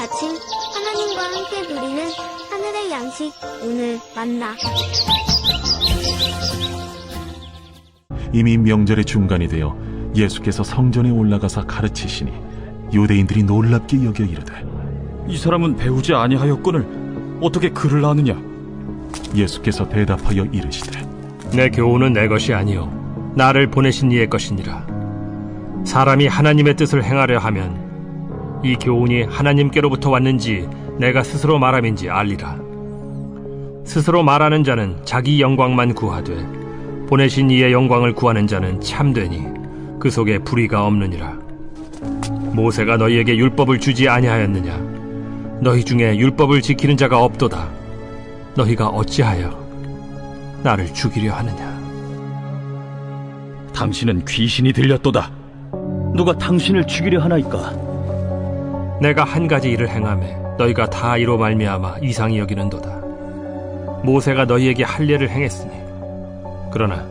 아침 하나님과 함께 누리는 하늘의 양식 오늘 만나. 이미 명절의 중간이 되어 예수께서 성전에 올라가사 가르치시니 유대인들이 놀랍게 여겨 이르되 이 사람은 배우지 아니하였거늘 어떻게 글을 아느냐? 예수께서 대답하여 이르시되 내 교훈은 내 것이 아니요 나를 보내신 이의 것이니라. 사람이 하나님의 뜻을 행하려 하면 이 교훈이 하나님께로부터 왔는지 내가 스스로 말함인지 알리라. 스스로 말하는 자는 자기 영광만 구하되 보내신 이의 영광을 구하는 자는 참되니 그 속에 불의가 없느니라. 모세가 너희에게 율법을 주지 아니하였느냐? 너희 중에 율법을 지키는 자가 없도다. 너희가 어찌하여 나를 죽이려 하느냐? 당신은 귀신이 들렸도다. 누가 당신을 죽이려 하나이까? 내가 한 가지 일을 행하매 너희가 다 이로 말미암아 이상히 여기는도다. 모세가 너희에게 할례를 행했으니 그러나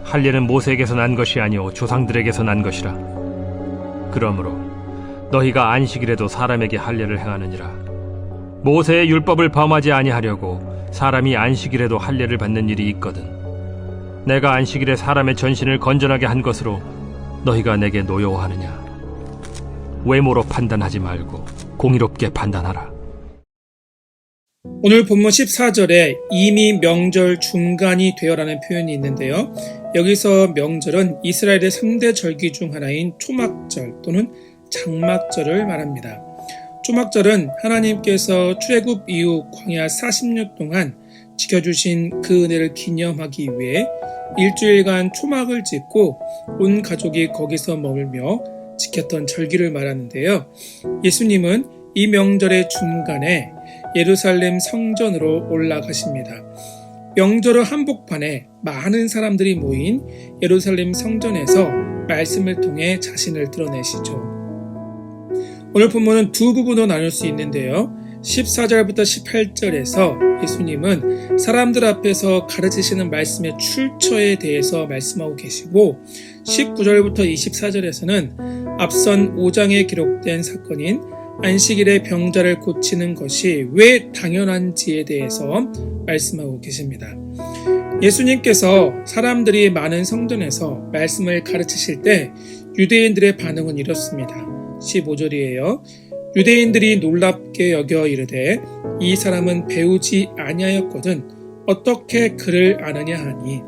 할례는 모세에게서 난 것이 아니오 조상들에게서 난 것이라. 그러므로 너희가 안식일에도 사람에게 할례를 행하느니라. 모세의 율법을 범하지 아니하려고 사람이 안식일에도 할례를 받는 일이 있거든. 내가 안식일에 사람의 전신을 건전하게 한 것으로 너희가 내게 노여워하느냐? 외모로 판단하지 말고 공의롭게 판단하라. 오늘 본문 14절에 이미 명절 중간이 되어라는 표현이 있는데요. 여기서 명절은 이스라엘의 3대 절기 중 하나인 초막절 또는 장막절을 말합니다. 초막절은 하나님께서 출애굽 이후 광야 40년 동안 지켜주신 그 은혜를 기념하기 위해 일주일간 초막을 짓고 온 가족이 거기서 머물며 지켰던 절기를 말하는데요. 예수님은 이 명절의 중간에 예루살렘 성전으로 올라가십니다. 명절의 한복판에 많은 사람들이 모인 예루살렘 성전에서 말씀을 통해 자신을 드러내시죠. 오늘 본문은 두 부분으로 나눌 수 있는데요. 14절부터 18절에서 예수님은 사람들 앞에서 가르치시는 말씀의 출처에 대해서 말씀하고 계시고 19절부터 24절에서는 앞선 5장에 기록된 사건인 안식일의 병자를 고치는 것이 왜 당연한지에 대해서 말씀하고 계십니다. 예수님께서 사람들이 많은 성전에서 말씀을 가르치실 때 유대인들의 반응은 이렇습니다. 15절이에요. 유대인들이 놀랍게 여겨 이르되 이 사람은 배우지 아니하였거든 어떻게 글을 아느냐 하니.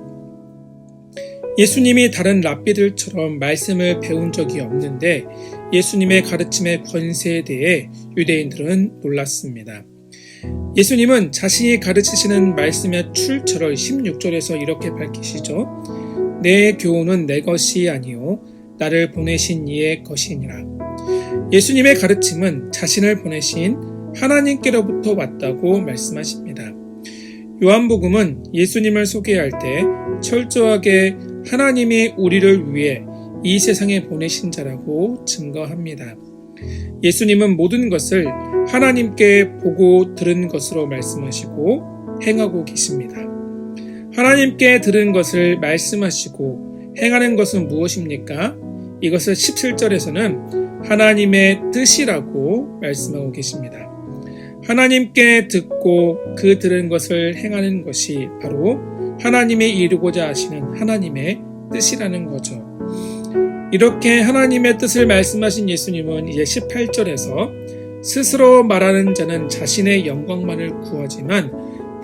예수님이 다른 랍비들처럼 말씀을 배운 적이 없는데 예수님의 가르침의 권세에 대해 유대인들은 놀랐습니다. 예수님은 자신이 가르치시는 말씀의 출처를 16절에서 이렇게 밝히시죠. 내 교훈은 내 것이 아니요 나를 보내신 이의 것이니라. 예수님의 가르침은 자신을 보내신 하나님께로부터 왔다고 말씀하십니다. 요한복음은 예수님을 소개할 때 철저하게 하나님이 우리를 위해 이 세상에 보내신 자라고 증거합니다. 예수님은 모든 것을 하나님께 보고 들은 것으로 말씀하시고 행하고 계십니다. 하나님께 들은 것을 말씀하시고 행하는 것은 무엇입니까? 이것을 17절에서는 하나님의 뜻이라고 말씀하고 계십니다. 하나님께 듣고 그 들은 것을 행하는 것이 바로 하나님이 이루고자 하시는 하나님의 뜻이라는 거죠. 이렇게 하나님의 뜻을 말씀하신 예수님은 이제 18절에서 스스로 말하는 자는 자신의 영광만을 구하지만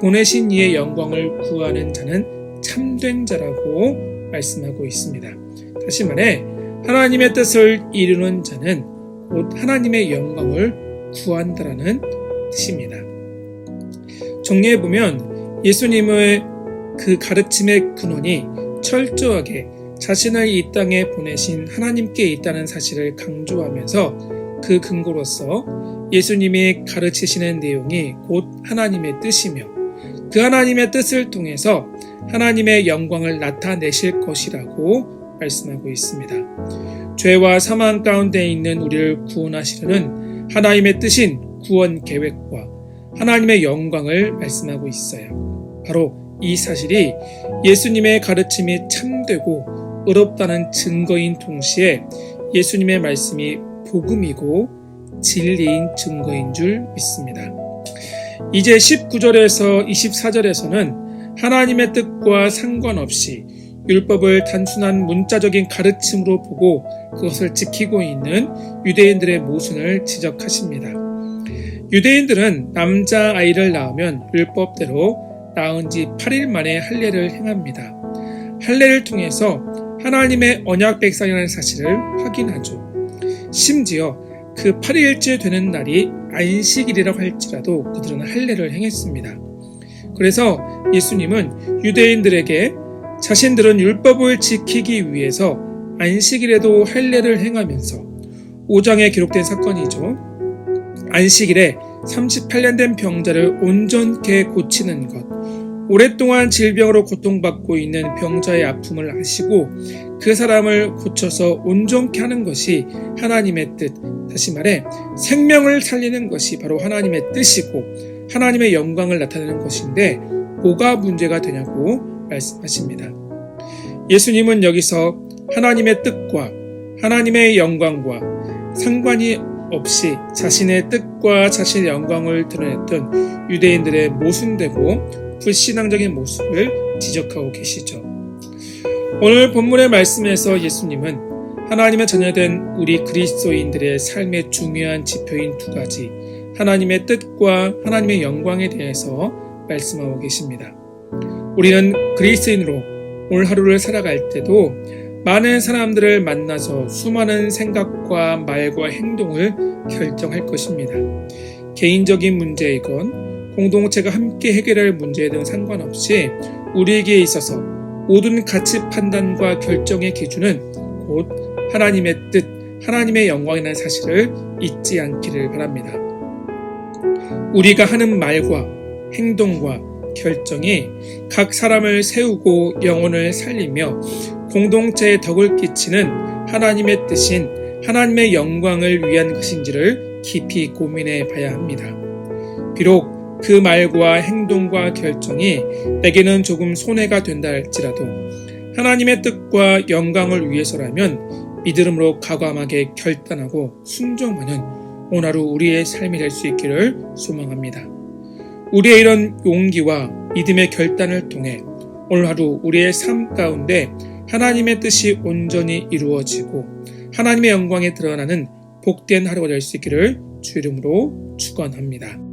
보내신 이의 영광을 구하는 자는 참된 자라고 말씀하고 있습니다. 다시 말해 하나님의 뜻을 이루는 자는 곧 하나님의 영광을 구한다라는 뜻입니다. 정리해보면 예수님의 그 가르침의 근원이 철저하게 자신을 이 땅에 보내신 하나님께 있다는 사실을 강조하면서 그 근거로서 예수님이 가르치시는 내용이 곧 하나님의 뜻이며 그 하나님의 뜻을 통해서 하나님의 영광을 나타내실 것이라고 말씀하고 있습니다. 죄와 사망 가운데 있는 우리를 구원하시려는 하나님의 뜻인 구원 계획과 하나님의 영광을 말씀하고 있어요. 바로 이 사실이 예수님의 가르침이 참되고 의롭다는 증거인 동시에 예수님의 말씀이 복음이고 진리인 증거인 줄 믿습니다. 이제 19절에서 24절에서는 하나님의 뜻과 상관없이 율법을 단순한 문자적인 가르침으로 보고 그것을 지키고 있는 유대인들의 모순을 지적하십니다. 유대인들은 남자아이를 낳으면 율법대로 낳은 지 8일 만에 할례를 행합니다. 할례를 통해서 하나님의 언약 백성이라는 사실을 확인하죠. 심지어 그 8일째 되는 날이 안식일이라고 할지라도 그들은 할례를 행했습니다. 그래서 예수님은 유대인들에게 자신들은 율법을 지키기 위해서 안식일에도 할례를 행하면서 5장에 기록된 사건이죠. 안식일에 38년 된 병자를 온전케 고치는 것, 오랫동안 질병으로 고통받고 있는 병자의 아픔을 아시고 그 사람을 고쳐서 온전케 하는 것이 하나님의 뜻, 다시 말해 생명을 살리는 것이 바로 하나님의 뜻이고 하나님의 영광을 나타내는 것인데 뭐가 문제가 되냐고 말씀하십니다. 예수님은 여기서 하나님의 뜻과 하나님의 영광과 상관이 없이 자신의 뜻과 자신의 영광을 드러냈던 유대인들의 모순되고 불신앙적인 모습을 지적하고 계시죠. 오늘 본문의 말씀에서 예수님은 하나님의 자녀된 우리 그리스도인들의 삶의 중요한 지표인 두 가지, 하나님의 뜻과 하나님의 영광에 대해서 말씀하고 계십니다. 우리는 그리스도인으로 오늘 하루를 살아갈 때도 많은 사람들을 만나서 수많은 생각과 말과 행동을 결정할 것입니다. 개인적인 문제이건 공동체가 함께 해결할 문제에 상관없이 우리에게 있어서 모든 가치 판단과 결정의 기준은 곧 하나님의 뜻, 하나님의 영광이라는 사실을 잊지 않기를 바랍니다. 우리가 하는 말과 행동과 결정이 각 사람을 세우고 영혼을 살리며 공동체에 덕을 끼치는 하나님의 뜻인 하나님의 영광을 위한 것인지를 깊이 고민해 봐야 합니다. 비록 그 말과 행동과 결정이 내게는 조금 손해가 된다 할지라도 하나님의 뜻과 영광을 위해서라면 믿음으로 과감하게 결단하고 순종하는 오늘 하루 우리의 삶이 될 수 있기를 소망합니다. 우리의 이런 용기와 믿음의 결단을 통해 오늘 하루 우리의 삶 가운데 하나님의 뜻이 온전히 이루어지고 하나님의 영광에 드러나는 복된 하루가 될 수 있기를 주 이름으로 축원합니다.